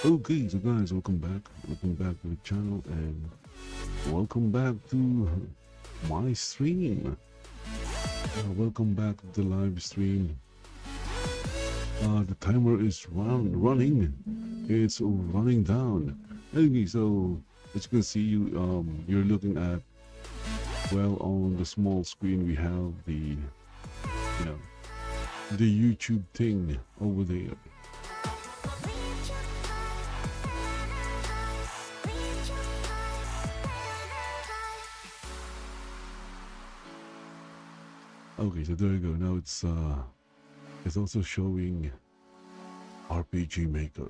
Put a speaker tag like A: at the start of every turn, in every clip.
A: Okay, so guys, welcome back. Welcome back to the channel and welcome back to my stream. Welcome back to the live stream. The timer is running. It's running down. Okay, so as you can see, you're looking at, well, on the small screen we have the YouTube thing over there. Okay, so there you go. Now it's also showing RPG Maker.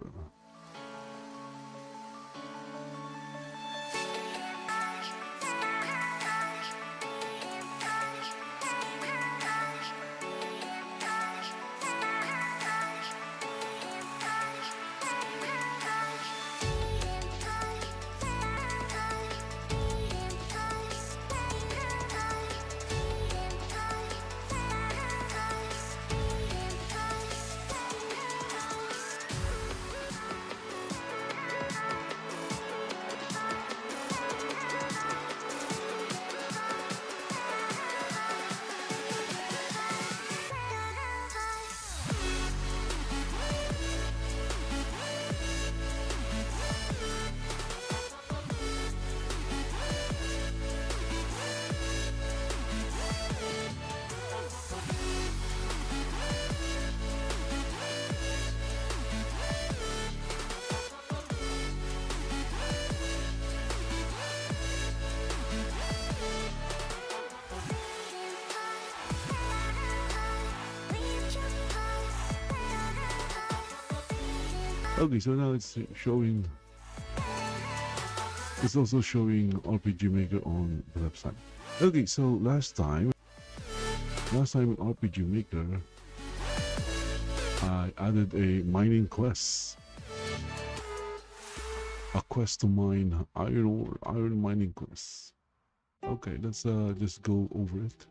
A: Okay, so now it's showing. It's also showing RPG Maker on the website. Okay, so last time in RPG Maker, I added a mining quest. A quest to mine iron ore, iron mining quest. Okay, let's just go over it.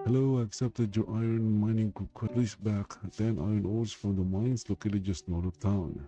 A: Hello, I accepted your iron mining request. Please back 10 iron ores from the mines located just north of town.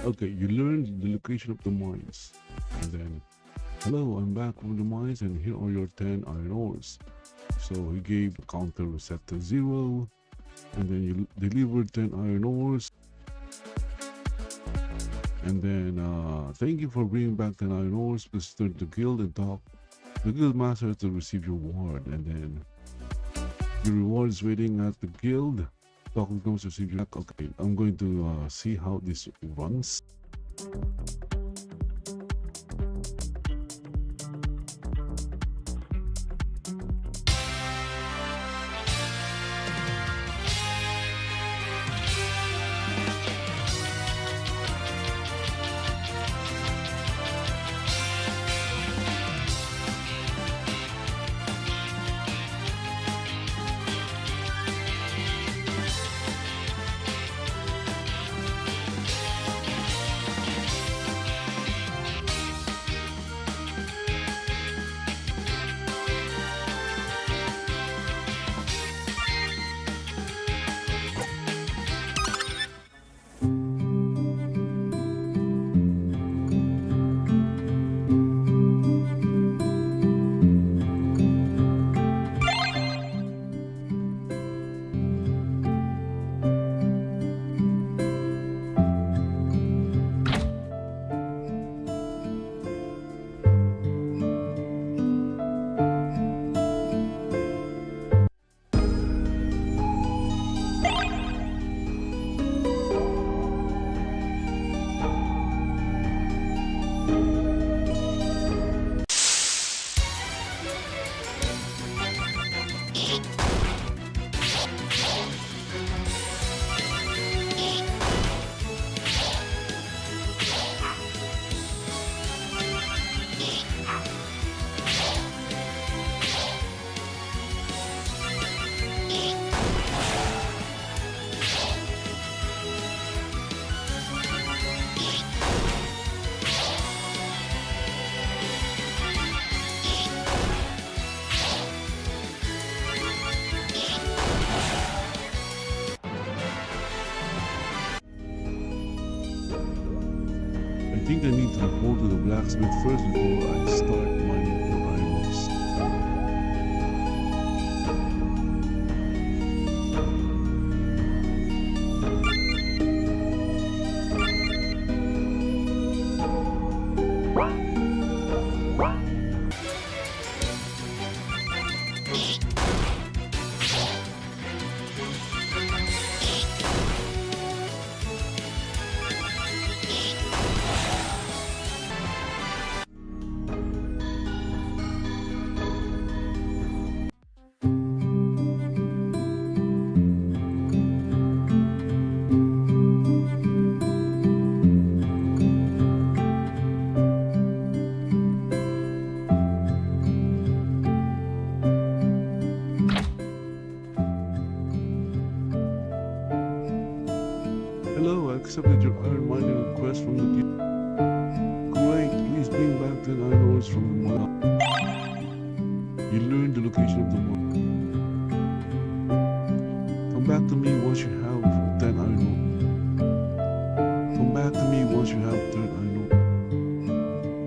A: Okay, you learned the location of the mines. And then, hello, I'm back from the mines and here are your 10 iron ores. So he gave the counter set to 0. And then you delivered 10 iron ores. And then, thank you for bringing back 10 iron ores. Please turn to guild and talk the guild master to receive your reward. And then, your reward is waiting at the guild. Talk with them to receive your. Okay, I'm going to see how this runs. I think I need to report to the blacksmith first before I start mining for iron ores. Hello, I accepted your iron mining request from the guild. Great, please bring back 10 iron ores from the mine. You learned the location of the mine. Come back to me once you have 10 iron ore. Come back to me once you have 10 iron ore.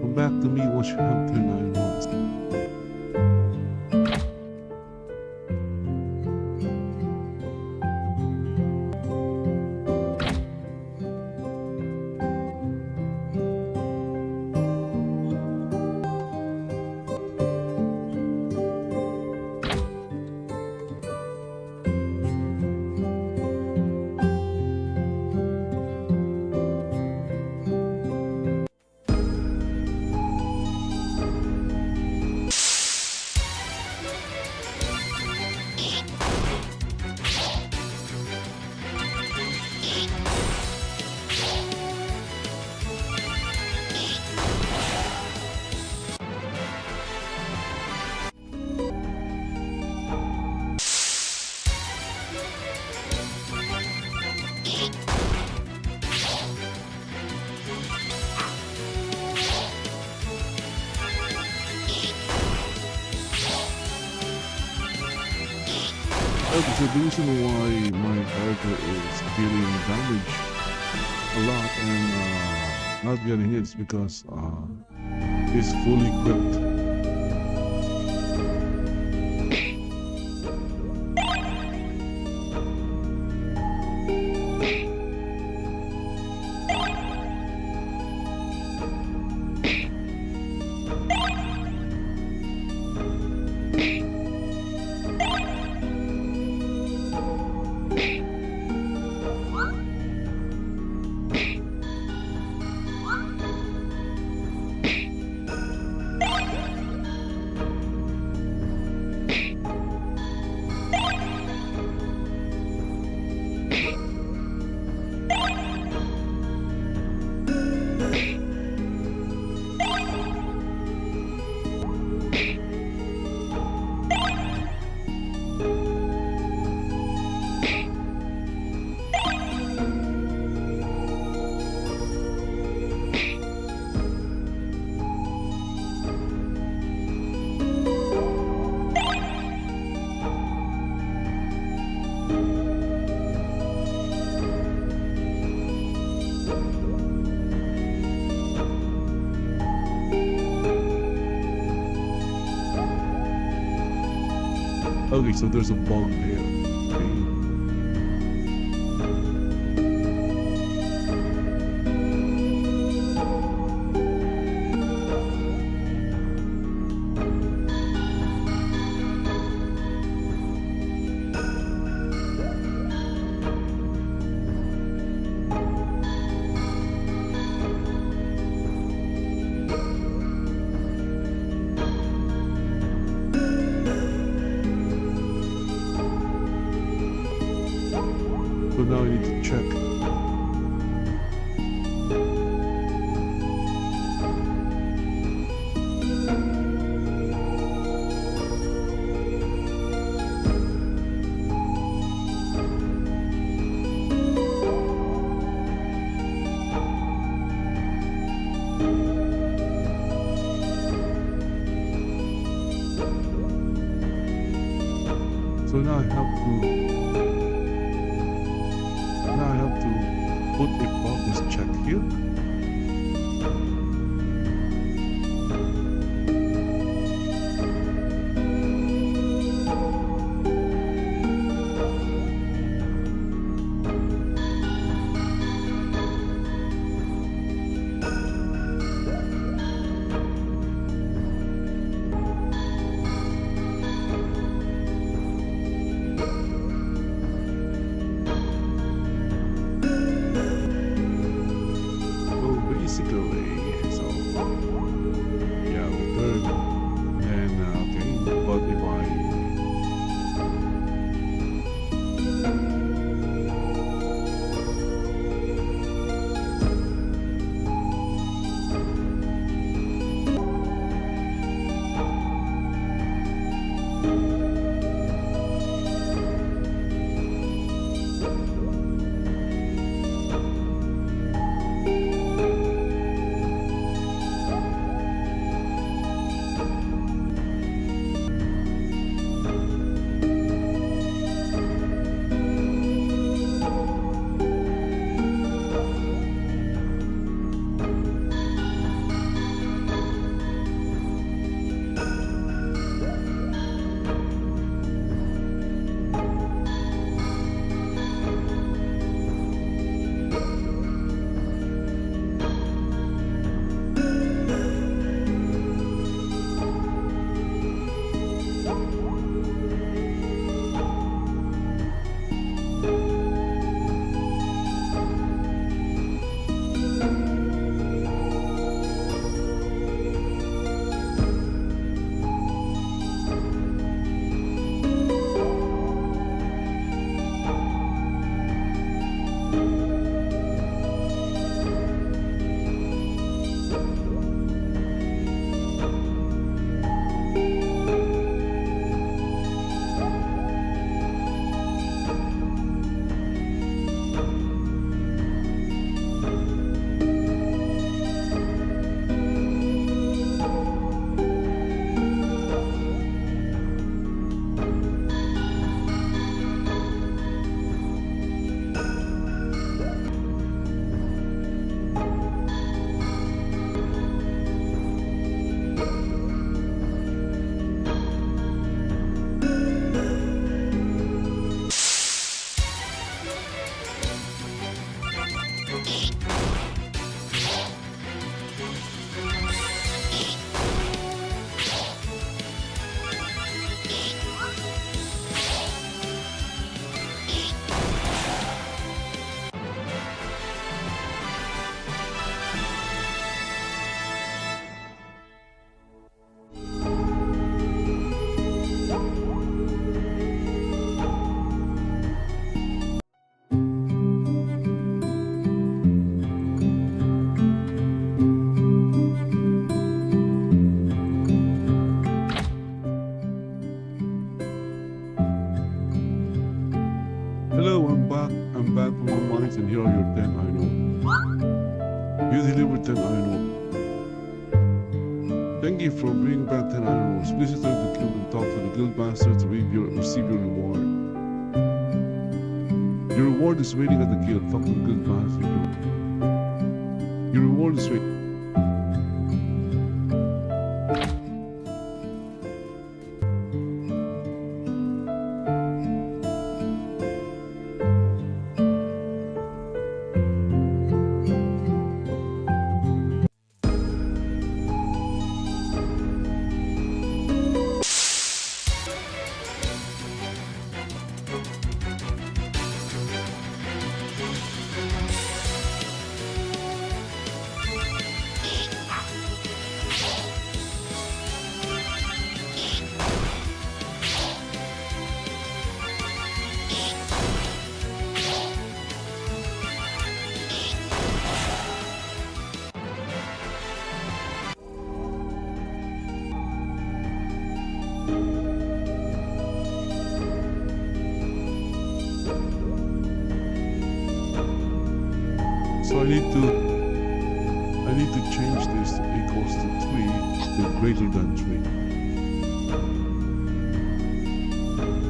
A: Come back to me once you have 10 iron ores. Okay, so the reason why my character is dealing damage a lot and not getting hits because he's fully equipped. Okay, so there's a bug there. Okay. So now I need to check. So now I have to put a progress check here. Hello, I'm back. I'm back from the mines, and here are your 10 iron ore. You delivered 10 iron ore. Thank you for bringing back 10 iron ores. Please return to the guild and talk to the guild master to receive your reward. Your reward is waiting at the guild. Talk to the guild master. Your reward is waiting. So I need to change this equals to 3 to greater than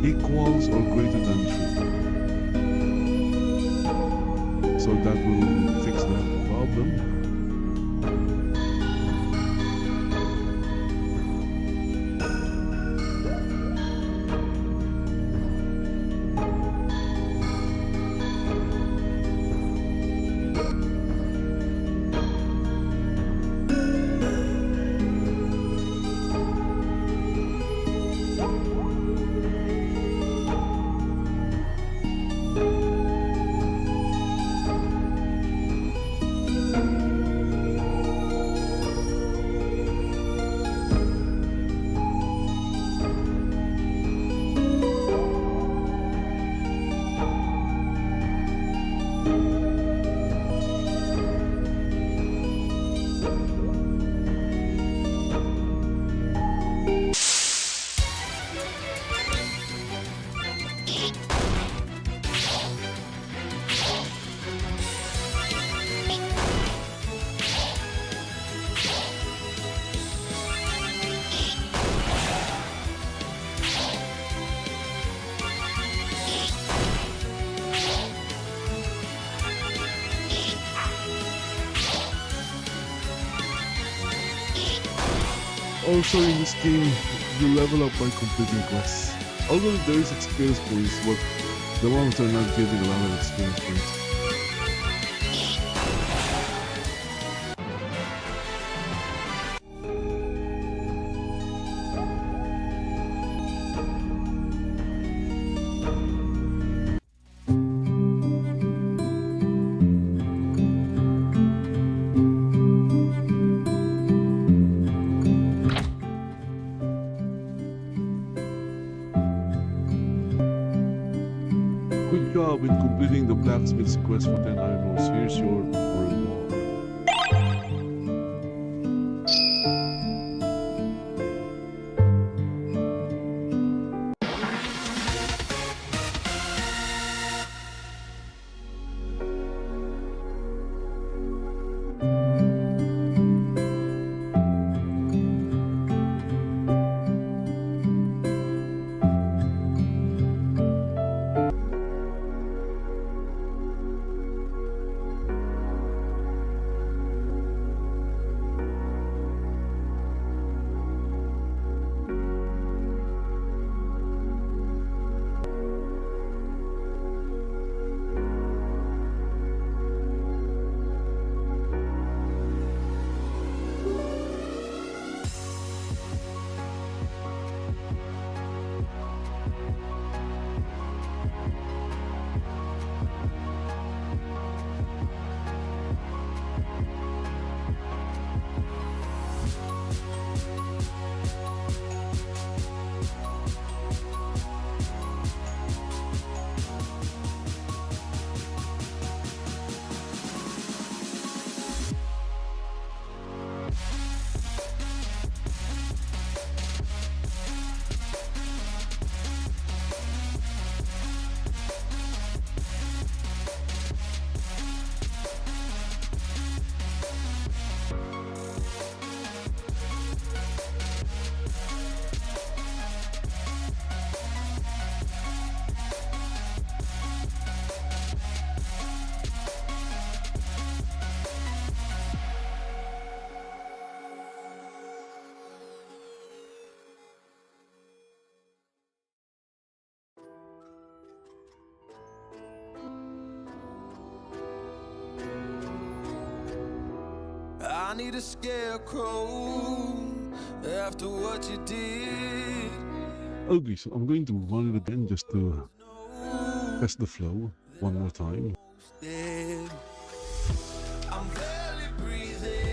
A: 3. Equals or greater than 3. So that will fix that problem. Also in this game, you level up by completing quests. Although there is experience points, but the ones are not giving a lot of experience points. Good job in completing the blacksmith's quest for 10 iron ores. Here's your reward.
B: I need a scarecrow after what you did.
A: Okay, so I'm going to run it again just to test the flow one more time.
B: I'm barely breathing.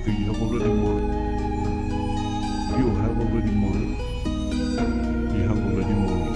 A: Okay, you have already marked. You have already marked. You have already marked.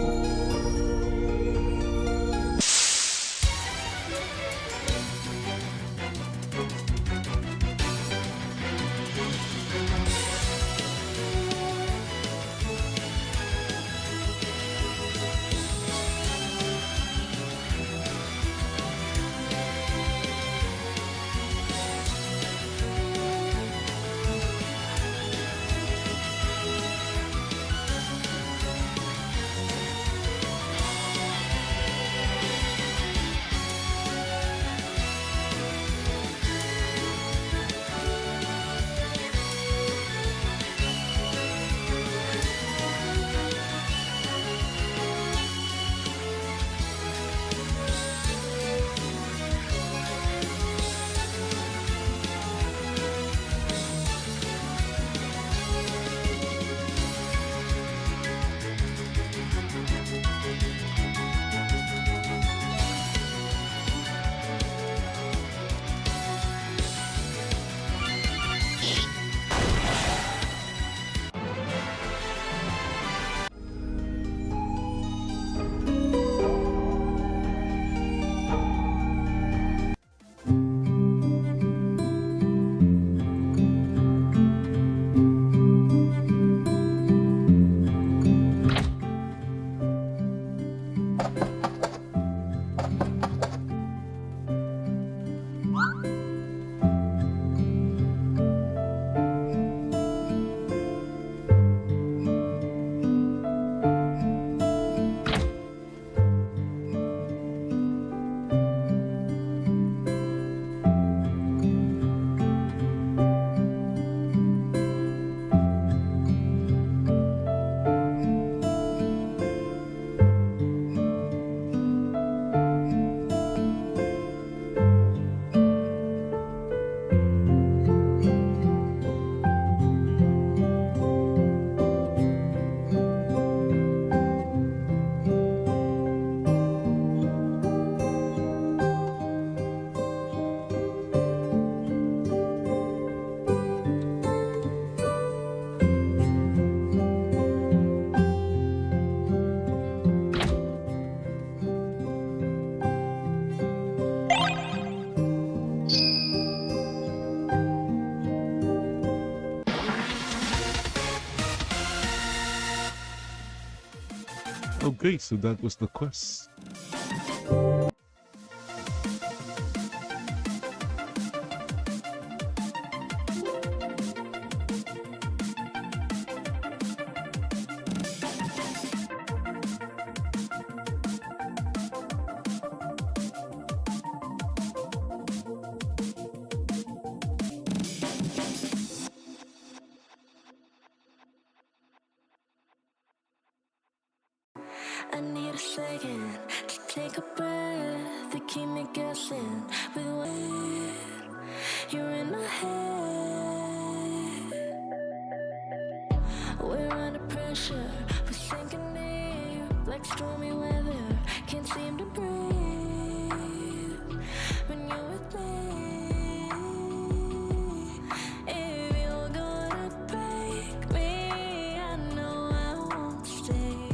A: Okay, so that was the quest.
C: I need a second to take a breath to keep me guessing with what you're in my head. We're under pressure, we're sinking deep like stormy weather. Can't seem to breathe when you're with me. If you're gonna break me, I know I won't stay.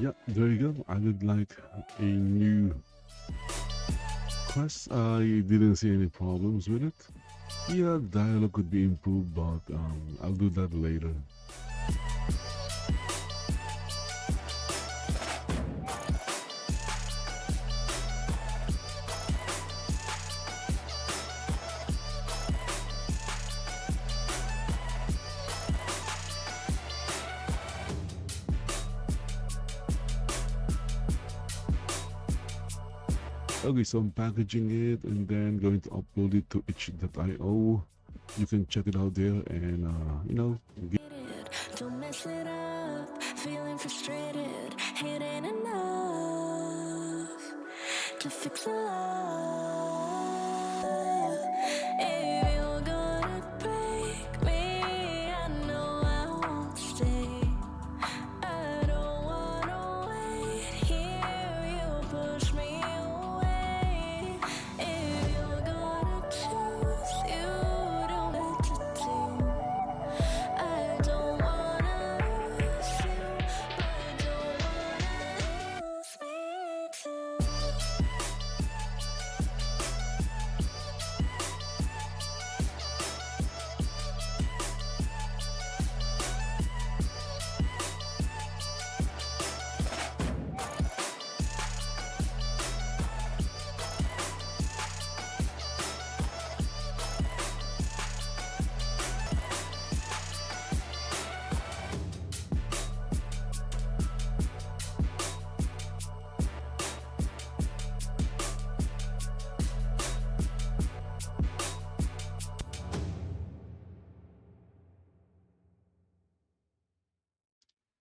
A: Yeah, there you go. I would like a new quest. I didn't see any problems with it. Yeah, dialogue could be improved, but I'll do that later. Okay, so I'm packaging it and then going to upload it to itch.io. You can check it out there and
C: Don't mess it up, feeling frustrated. It ain't enough to fix a love. If you're gonna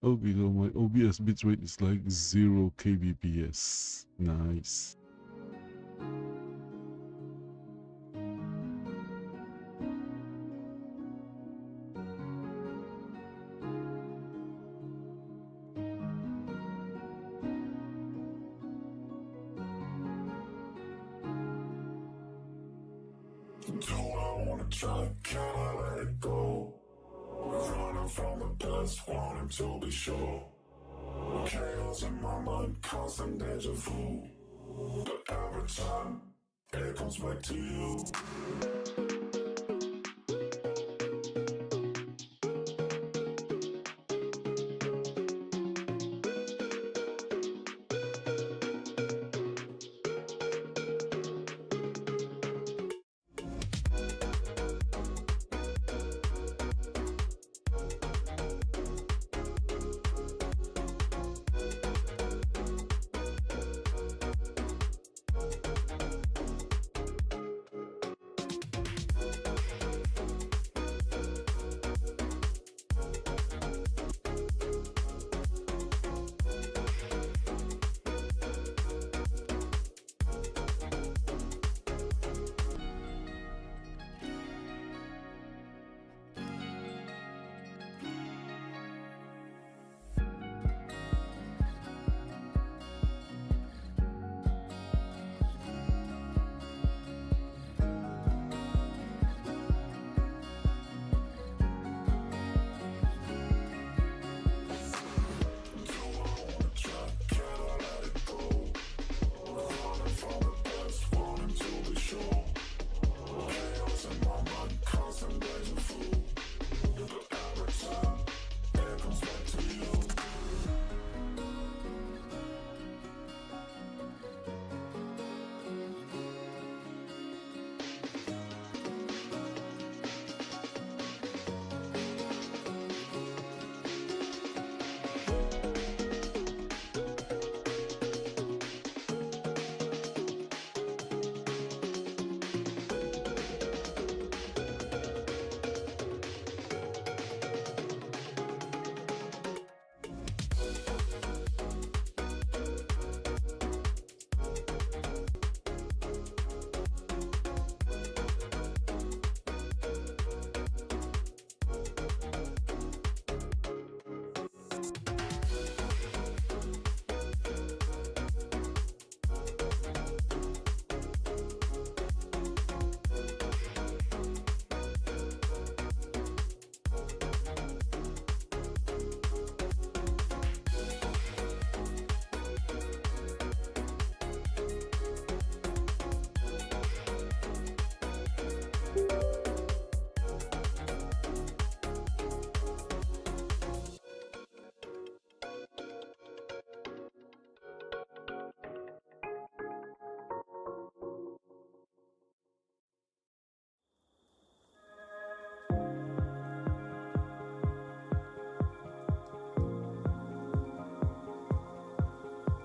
A: Okay, so my OBS bitrate is like 0 kbps. Nice.
D: Do I wanna try? Can I let it go? Running from the past, wanting to be sure. Chaos in my mind, constant deja vu. But every time, it comes back to you.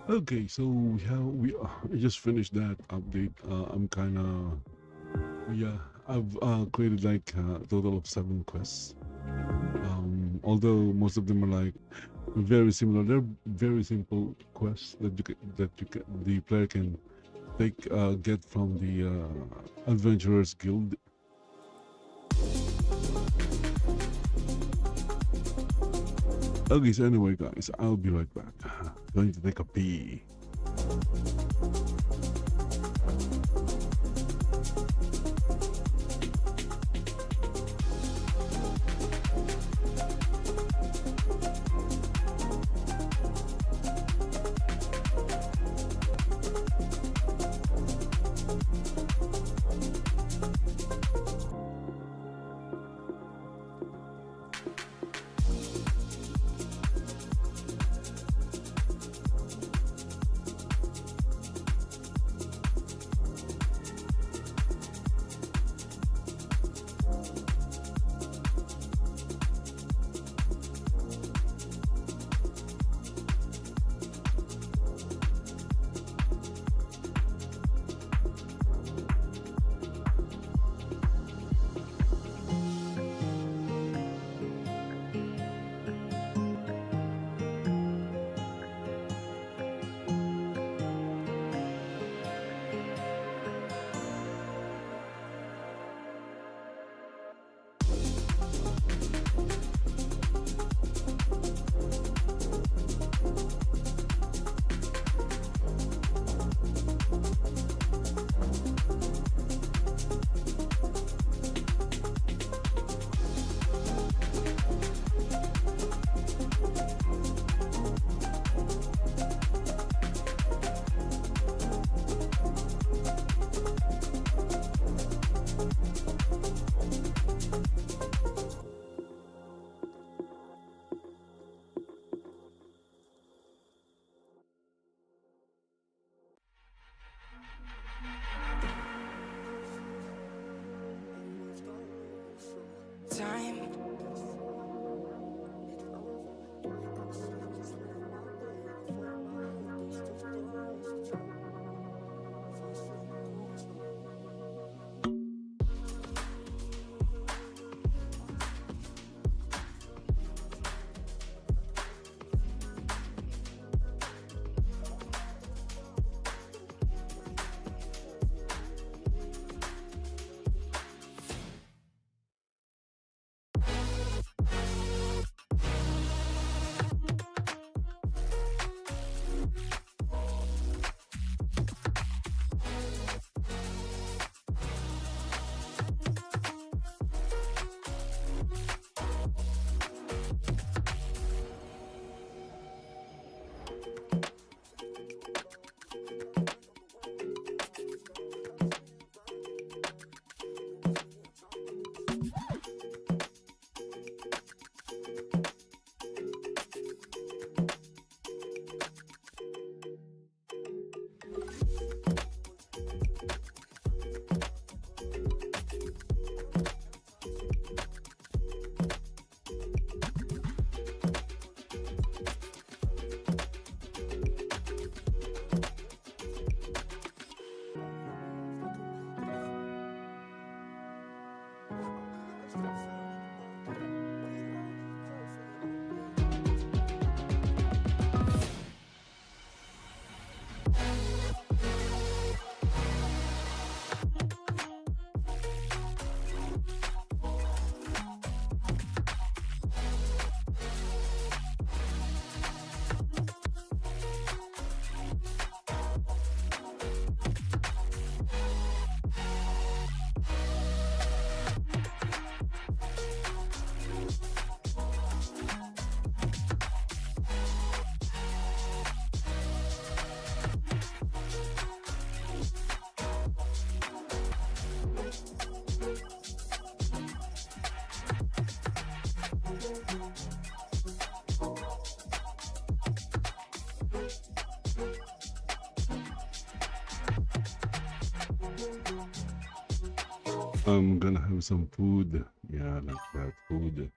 A: Okay, so I just finished that update. I'm kind of yeah. I've created like a total of 7 quests. Although most of them are like very similar. They're very simple quests the player can get from the Adventurers Guild. Okay, so anyway, guys, I'll be right back. Going to take a pee. I'm gonna have some food. Yeah, like that food.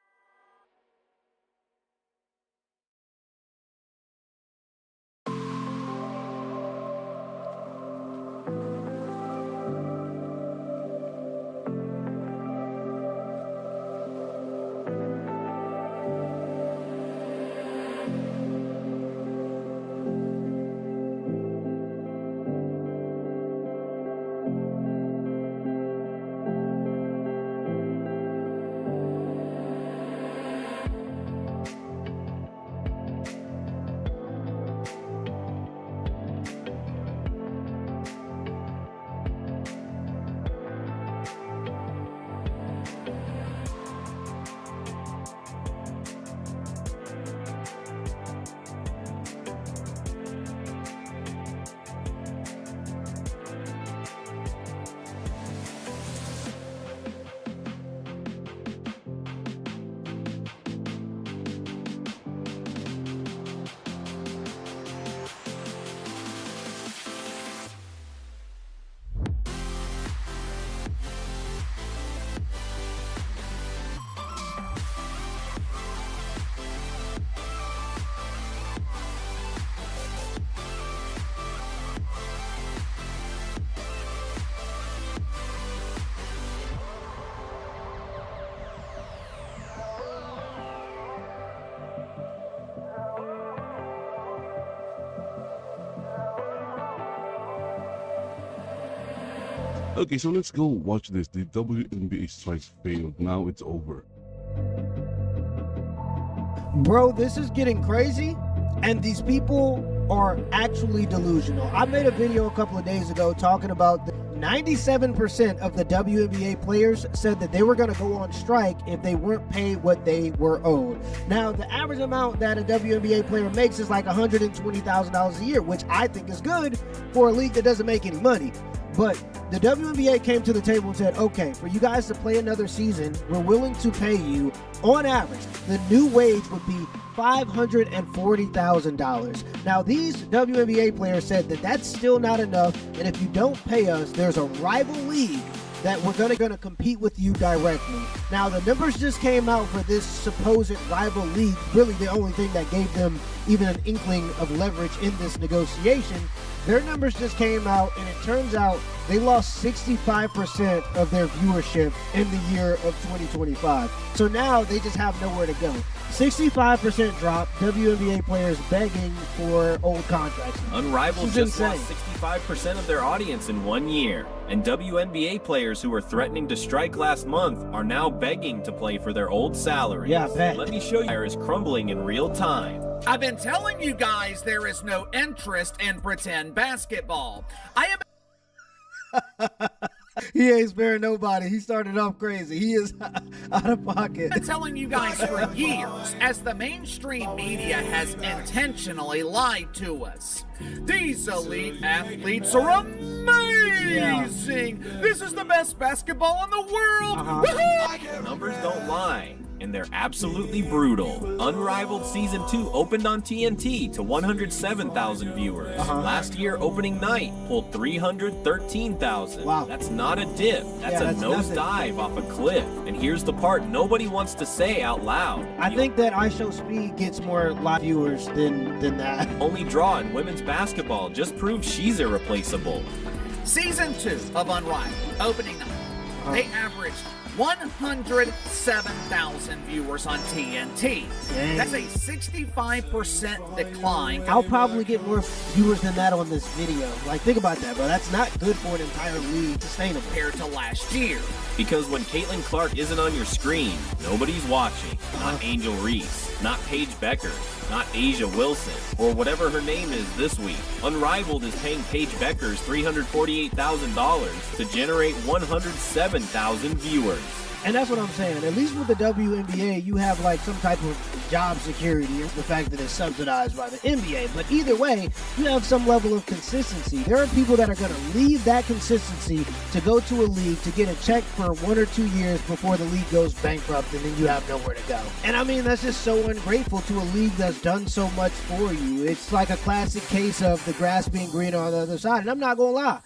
A: Okay, so let's go watch this. The WNBA strike failed. Now it's over.
E: Bro, this is getting crazy, and these people are actually delusional. I made a video a couple of days ago talking about 97% of the WNBA players said that they were going to go on strike if they weren't paid what they were owed. Now, the average amount that a WNBA player makes is like $120,000 a year, which I think is good for a league that doesn't make any money. But the WNBA came to the table and said, okay, for you guys to play another season, we're willing to pay you, on average, the new wage would be $540,000. Now, these WNBA players said that that's still not enough, and if you don't pay us, there's a rival league that we're gonna compete with you directly. Now, the numbers just came out for this supposed rival league, really the only thing that gave them even an inkling of leverage in this negotiation. Their numbers just came out, and it turns out they lost 65% of their viewership in the year of 2025. So now they just have nowhere to go. 65% drop, WNBA players begging for old contracts.
F: Unrivaled just lost 65% of their audience in 1 year. And WNBA players who were threatening to strike last month are now begging to play for their old salaries.
E: Yeah, I bet.
F: Let me show you, is crumbling in real time.
G: I've been telling you guys there is no interest in pretend basketball. I am
E: He ain't sparing nobody. He started off crazy. He is out of pocket.
G: Been telling you guys for years, as the mainstream media has intentionally lied to us. These elite athletes are amazing. This is the best basketball in the world. Woohoo!
F: Numbers don't lie, and they're absolutely brutal. Unrivaled Season 2 opened on TNT to 107,000 viewers. Last year, opening night, pulled 313,000.
E: Wow.
F: That's not a dip. That's
E: Yeah,
F: a
E: that's
F: nosedive off a cliff. And here's the part nobody wants to say out loud.
E: I think that I Show Speed gets more live viewers than that.
F: Only draw in women's basketball just proves she's irreplaceable.
G: Season 2 of Unrivaled, opening night. They averaged 107,000 viewers on TNT.
E: Dang.
G: That's a 65% decline.
E: I'll probably get more viewers than that on this video. Like, think about that, bro. That's not good for an entire league sustainable.
G: Compared to last year.
F: Because when Caitlin Clark isn't on your screen, nobody's watching. Not Angel Reese, not Paige Becker, not Asia Wilson, or whatever her name is this week. Unrivaled is paying Paige Beckers $348,000 to generate 107,000 viewers.
E: And that's what I'm saying. At least with the WNBA, you have like some type of job security, the fact that it's subsidized by the NBA. But either way, you have some level of consistency. There are people that are going to leave that consistency to go to a league to get a check for 1 or 2 years before the league goes bankrupt, and then you have nowhere to go. And I mean, that's just so ungrateful to a league that's done so much for you. It's like a classic case of the grass being greener on the other side. And I'm not going to lie.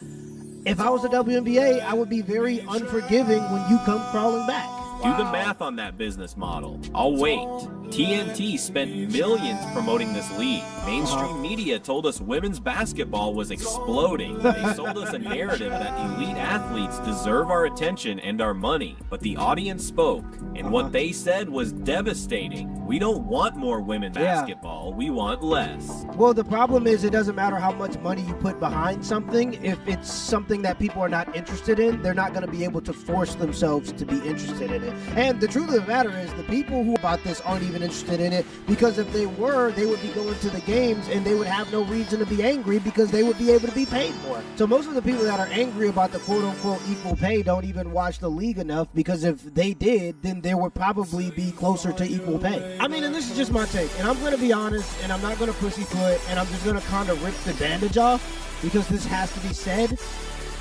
E: If I was the WNBA, I would be very unforgiving when you come crawling back.
F: Do the math on that business model. I'll wait. TNT spent millions promoting this league. Mainstream media told us women's basketball was exploding. They sold us a narrative that elite athletes deserve our attention and our money. But the audience spoke, and what they said was devastating. We don't want more women's basketball. We want less.
E: Well, the problem is it doesn't matter how much money you put behind something. If it's something that people are not interested in, they're not going to be able to force themselves to be interested in it. And the truth of the matter is the people who about this aren't even interested in it, because if they were, they would be going to the games and they would have no reason to be angry because they would be able to be paid more. So most of the people that are angry about the quote-unquote equal pay don't even watch the league enough, because if they did, then there would probably be closer to equal pay. I mean, and this is just my take, and I'm going to be honest, and I'm not going to pussyfoot, and I'm just going to kind of rip the bandage off, because this has to be said.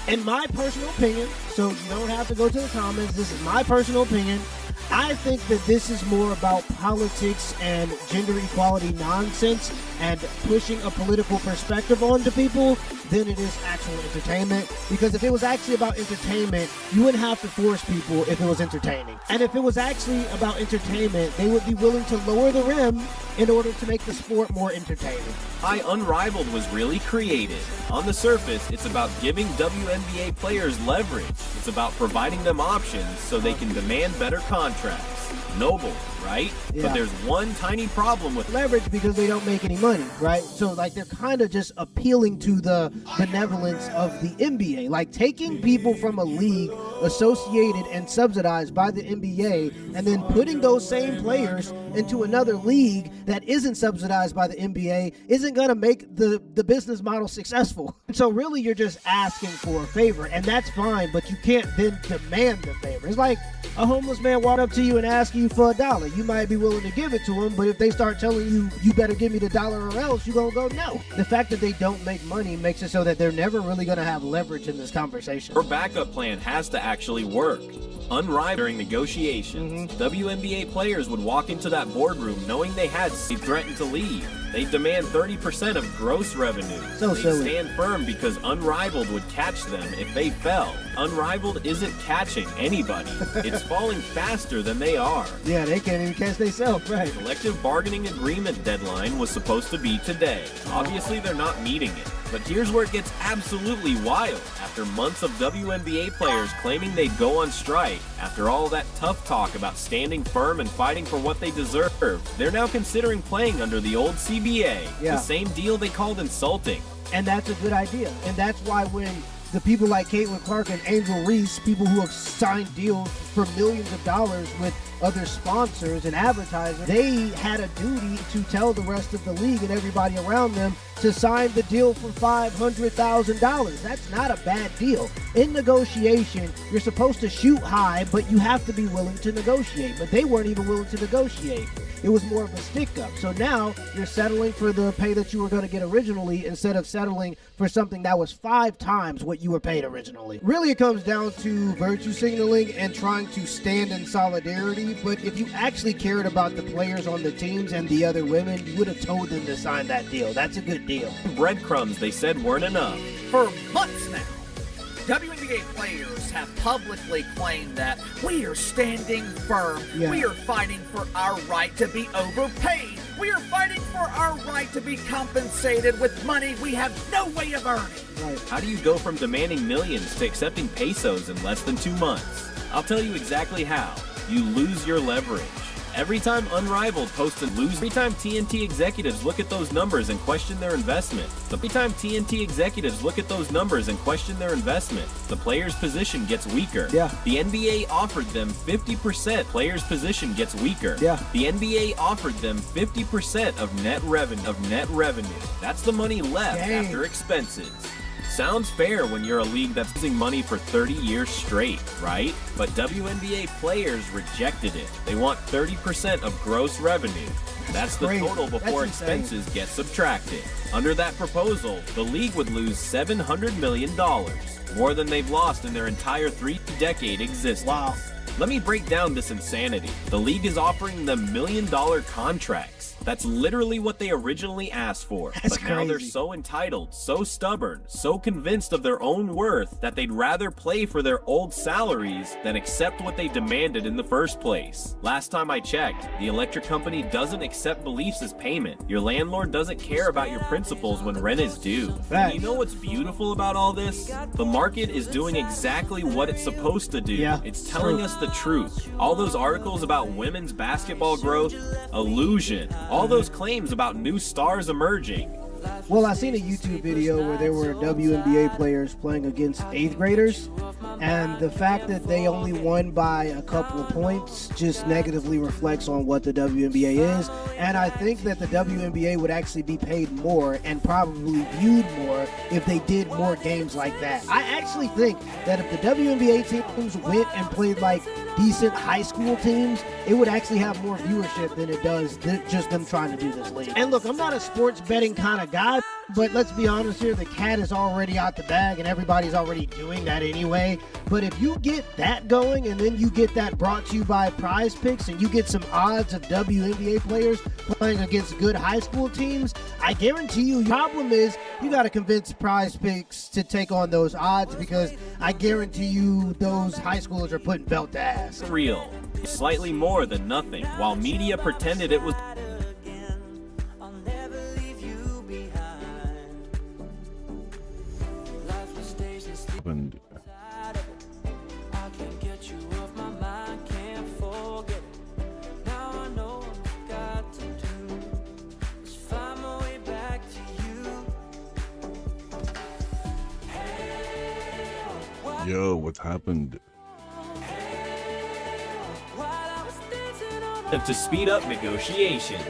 E: In my personal opinion, so you don't have to go to the comments, this is my personal opinion, I think that this is more about politics and gender equality nonsense and pushing a political perspective onto people than it is actual entertainment. Because if it was actually about entertainment, you wouldn't have to force people if it was entertaining. And if it was actually about entertainment, they would be willing to lower the rim in order to make the sport more entertaining.
F: Unrivaled was really creative. On the surface, it's about giving WNBA players leverage. It's about providing them options so they can demand better contracts. Noble, right?
E: Yeah.
F: But there's one tiny problem with
E: leverage, because they don't make any money, right? So like they're kind of just appealing to the benevolence of the NBA, like taking people from a league associated and subsidized by the NBA and then putting those same players into another league that isn't subsidized by the NBA isn't going to make the business model successful. So really you're just asking for a favor, and that's fine, but you can't then demand the favor. It's like a homeless man walk up to you and ask you for $1. You might be willing to give it to him, but if they start telling you, you better give me the $1 or else, you're going to go no. The fact that they don't make money makes it so that they're never really going to have leverage in this conversation.
F: her backup plan has to actually work. Unrivaled during negotiations, WNBA players would walk into that boardroom knowing they had threatened to leave. They demand 30% of gross revenue.
E: So
F: they
E: silly.
F: stand firm because Unrivaled would catch them if they fell. Unrivaled isn't catching anybody. It's falling faster than they are.
E: Yeah, they can't even catch themselves, right?
F: Collective bargaining agreement deadline was supposed to be today. Obviously, they're not meeting it. But here's where it gets absolutely wild. After months of WNBA players claiming they'd go on strike, after all that tough talk about standing firm and fighting for what they deserve, they're now considering playing under the old CBA,
E: Yeah.
F: the same deal they called insulting.
E: And that's a good idea. And that's why when the people like Caitlin Clark and Angel Reese, people who have signed deals for millions of dollars with other sponsors and advertisers, they had a duty to tell the rest of the league and everybody around them to sign the deal for $500,000. That's not a bad deal. In negotiation, you're supposed to shoot high, but you have to be willing to negotiate. But they weren't even willing to negotiate. It was more of a stick-up. So now you're settling for the pay that you were going to get originally instead of settling for something that was 5 times what you were paid originally. Really, it comes down to virtue signaling and trying to stand in solidarity. But if you actually cared about the players on the teams and the other women, you would have told them to sign that deal. That's a good deal.
F: Breadcrumbs they said weren't enough.
G: For months now, WNBA players have publicly claimed that we are standing firm.
E: Yeah.
G: We are fighting for our right to be overpaid. We are fighting for our right to be compensated with money we have no way of earning.
E: Right.
F: How do you go from demanding millions to accepting pesos in less than 2 months? I'll tell you exactly how. You lose your leverage. Every time Unrivaled posts and lose, every time TNT executives look at those numbers and question their investment, every time TNT executives look at those numbers and question their investment, the player's position gets weaker.
E: Yeah.
F: The NBA offered them 50%. Player's position gets weaker.
E: Yeah.
F: The NBA offered them 50% of net revenue. That's the money left
E: Dang.
F: after expenses. Sounds fair when you're a league that's losing money for 30 years straight, right? But WNBA players rejected it. They want 30% of gross revenue. That's the
E: crazy.
F: total before
E: That's insane.
F: expenses get subtracted. Under that proposal, the league would lose $700 million, more than they've lost in their entire 3-decade existence.
E: Wow.
F: Let me break down this insanity. The league is offering them $1 million contracts. That's literally what they originally asked for.
E: That's
F: But now they're
E: crazy.
F: so entitled, so stubborn, so convinced of their own worth that they'd rather play for their old salaries than accept what they demanded in the first place. Last time I checked, the electric company doesn't accept beliefs as payment. Your landlord doesn't care about your principals when rent is due. And you know what's beautiful about all this? The market is doing exactly what it's supposed to do.
E: Yeah,
F: It's telling us the truth. All those articles about women's basketball growth, illusion. All those claims about new stars emerging.
E: Well, I seen a YouTube video where there were WNBA players playing against 8th graders, and the fact that they only won by a couple of points just negatively reflects on what the WNBA is, and I think that the WNBA would actually be paid more and probably viewed more if they did more games like that. I actually think that if the WNBA teams went and played like decent high school teams, it would actually have more viewership than it does just them trying to do this league. And look, I'm not a sports betting kind of guy, but let's be honest here, the cat is already out the bag and everybody's already doing that anyway. But if you get that going and then you get that brought to you by Prize Picks and you get some odds of WNBA players playing against good high school teams, I guarantee you, your problem is you got to convince Prize Picks to take on those odds, because I guarantee you those high schoolers are putting belt to ass.
F: Real. Slightly more than nothing, while media pretended it was.
A: And yo, what happened?
F: To speed up negotiations.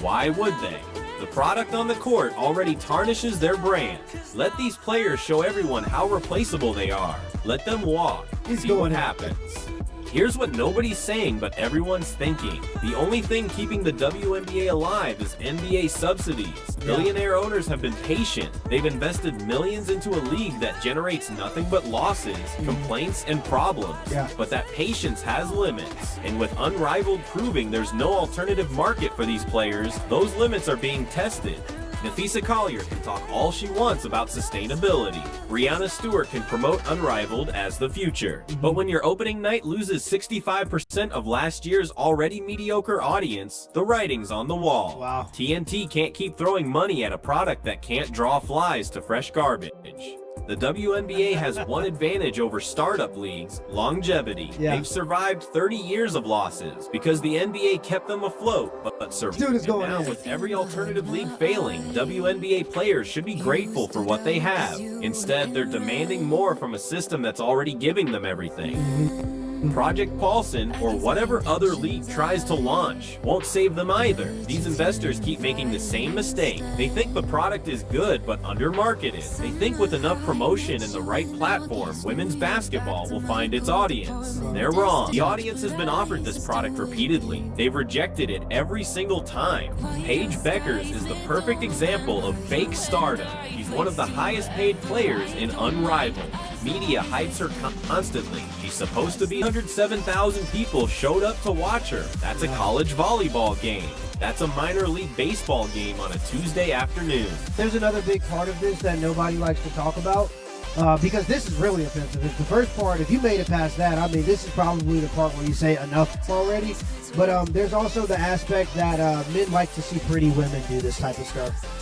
F: Why would they? The product on the court already tarnishes their brand. Let these players show everyone how replaceable they are. Let them walk. See what happens. Here's what nobody's saying but everyone's thinking. The only thing keeping the WNBA alive is NBA subsidies. Billionaire owners have been patient. They've invested millions into a league that generates nothing but losses, complaints, and problems. But that patience has limits. And with Unrivaled proving there's no alternative market for these players, those limits are being tested. Nafisa Collier can talk all she wants about sustainability. Brianna Stewart can promote Unrivaled as the future. But when your opening night loses 65% of last year's already mediocre audience, the writing's on the wall.
E: Wow.
F: TNT can't keep throwing money at a product that can't draw flies to fresh garbage. The WNBA has one advantage over startup leagues: longevity.
E: Yeah.
F: They've survived 30 years of losses because the NBA kept them afloat, but survived.
E: Dude is going
F: Now,
E: in.
F: with every alternative league failing, WNBA players should be grateful for what they have. Instead, they're demanding more from a system that's already giving them everything. Project Paulson, or whatever other league tries to launch, won't save them either. These investors keep making the same mistake. They think the product is good but undermarketed. They think with enough promotion and the right platform, women's basketball will find its audience. They're wrong. The audience has been offered this product repeatedly. They've rejected it every single time. Paige Beckers is the perfect example of fake stardom. She's one of the highest paid players in Unrivaled. Media hypes her constantly. She's supposed to be 107,000 people showed up to watch her. That's a college volleyball game. That's a minor league baseball game on a Tuesday afternoon.
E: There's another big part of this that nobody likes to talk about, because this is really offensive. It's the first part. If you made it past that, I mean, this is probably the part where you say enough already. But there's also the aspect that men like to see pretty women do this type of stuff.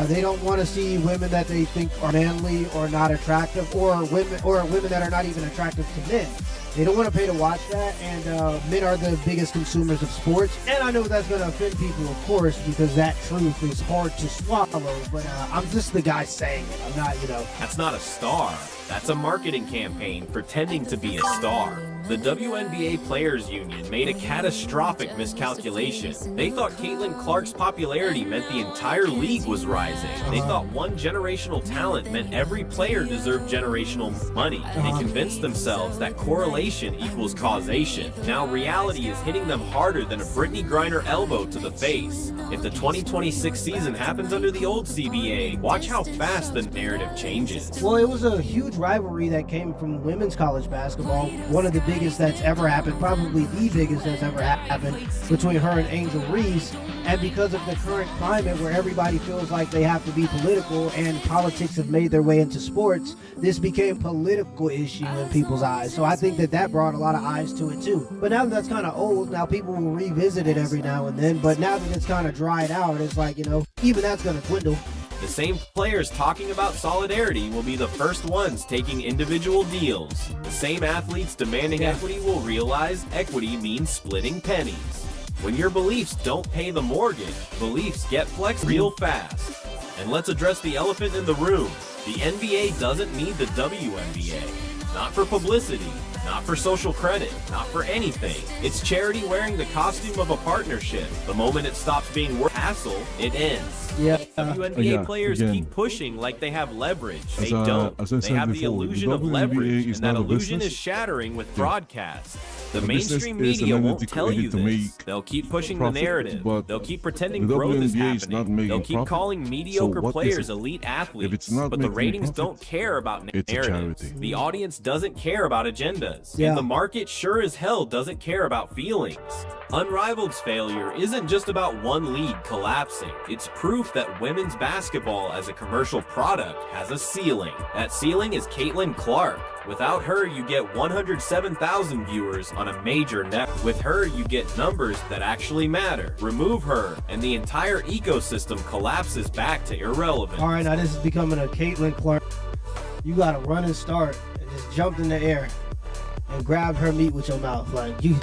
E: They don't want to see women that they think are manly or not attractive, or women that are not even attractive to men. They don't want to pay to watch that, and men are the biggest consumers of sports. And I know that's going to offend people, of course, because that truth is hard to swallow, but I'm just the guy saying it. I'm not,
F: That's not a star. That's a marketing campaign pretending to be a star. The WNBA Players Union made a catastrophic miscalculation. They thought Caitlin Clark's popularity meant the entire league was rising. They thought one generational talent meant every player deserved generational money. They convinced themselves that correlation equals causation. Now reality is hitting them harder than a Brittany Griner elbow to the face. If the 2026 season happens under the old CBA, watch how fast the narrative changes.
E: Well, it was a huge rivalry that came from women's college basketball. One of the biggest that's ever happened, probably the biggest that's ever happened, between her and Angel Reese. And because of the current climate where everybody feels like they have to be political and politics have made their way into sports, this became a political issue in people's eyes. So I think that brought a lot of eyes to it too. But now that that's kind of old, now people will revisit it every now and then. But now that it's kind of dried out, it's like, even that's going to dwindle.
F: The same players talking about solidarity will be the first ones taking individual deals. The same athletes demanding equity will realize equity means splitting pennies. When your beliefs don't pay the mortgage, beliefs get flexed real fast. And let's address the elephant in the room. The NBA doesn't need the WNBA. Not for publicity, not for social credit, not for anything. It's charity wearing the costume of a partnership. The moment it stops being worth hassle, it ends.
E: Yeah.
F: WNBA players keep pushing like they have leverage. They don't. They have the illusion of leverage, and that illusion is shattering with broadcast. The mainstream media won't tell you this. They'll keep pushing the narrative. They'll keep pretending growth is happening. They'll keep calling mediocre players elite athletes. But the ratings don't care about narratives. The audience doesn't care about agendas. And the market sure as hell doesn't care about feelings. Unrivaled's failure isn't just about one league collapsing. It's proof that women's basketball as a commercial product has a ceiling. That ceiling is Caitlin Clark. Without her, you get 107,000 viewers on a major network. With her, you get numbers that actually matter. Remove her, and the entire ecosystem collapses back to irrelevance.
E: All right, now this is becoming a Caitlin Clark. You got to run and start and just jump in the air and grab her meat with your mouth. Like, you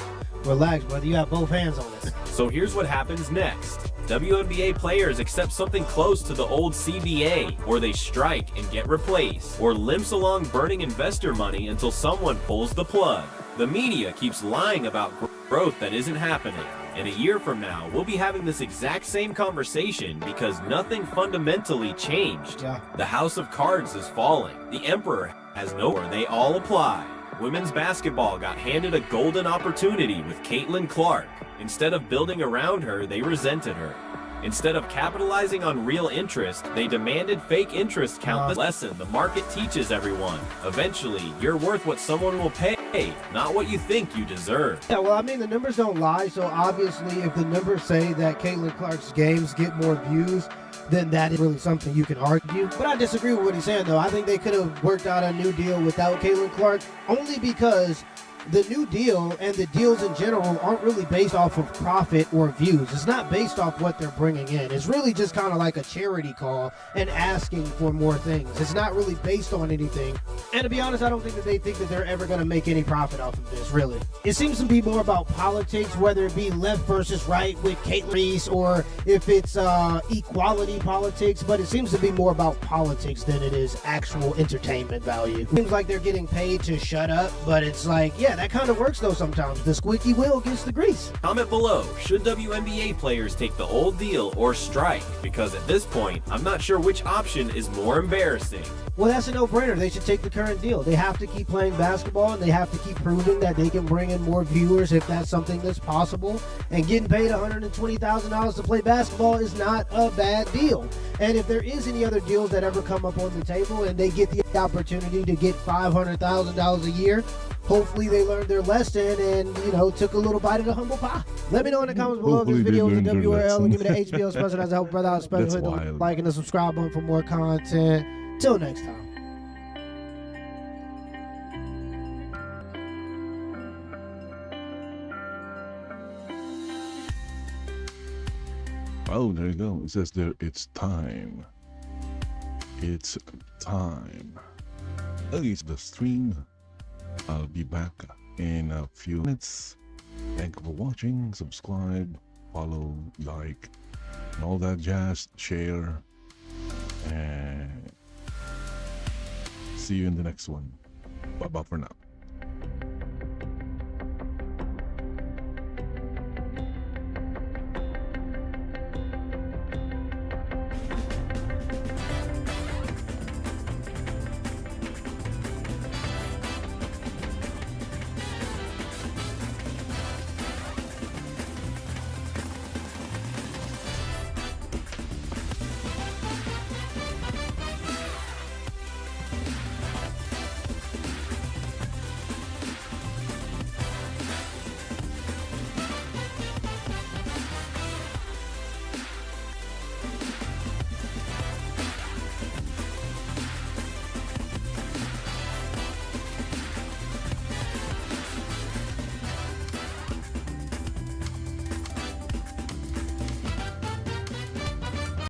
E: relax, brother. You have both hands on it.
F: So here's what happens next. WNBA players accept something close to the old CBA, or they strike and get replaced, or limps along burning investor money until someone pulls the plug. The media keeps lying about growth that isn't happening. And a year from now, we'll be having this exact same conversation because nothing fundamentally changed. The house of cards is falling. The emperor has nowhere. They all apply. Women's basketball got handed a golden opportunity with Caitlin Clark. Instead of building around her, they resented her. Instead of capitalizing on real interest, they demanded fake interest count the lesson the market teaches everyone. Eventually, you're worth what someone will pay, not what you think you deserve.
E: Yeah, well, I mean, the numbers don't lie, so obviously if the numbers say that Caitlin Clark's games get more views, then that is really something you can argue. But I disagree with what he's saying, though. I think they could have worked out a new deal without Caitlin Clark, only because the new deal and the deals in general aren't really based off of profit or views. It's not based off what they're bringing in. It's really just kind of like a charity call and asking for more things. It's not really based on anything. And to be honest, I don't think that they think that they're ever going to make any profit off of this, really. It seems to be more about politics, whether it be left versus right with Caitlyn Reese, or if it's equality politics, but it seems to be more about politics than it is actual entertainment value. It seems like they're getting paid to shut up, but it's like, yeah, that kind of works though sometimes. The squeaky wheel gets the grease.
F: Comment below, should WNBA players take the old deal or strike? Because at this point, I'm not sure which option is more embarrassing.
E: Well, that's a no-brainer. They should take the current deal. They have to keep playing basketball, and they have to keep proving that they can bring in more viewers if that's something that's possible. And getting paid $120,000 to play basketball is not a bad deal. And if there is any other deals that ever come up on the table and they get the opportunity to get $500,000 a year, hopefully they learned their lesson and, you know, took a little bite of the humble pie. Let me know in the comments below if this video is a WRL and give me the HBO special as I help brother out, especially hit the like and the subscribe button for more content. Till next time.
A: Oh, there you go. It says there, it's time. It's time. It's the stream. I'll be back in a few minutes. Thank you for watching. Subscribe, follow, like, and all that jazz. Share. And see you in the next one. Bye-bye for now.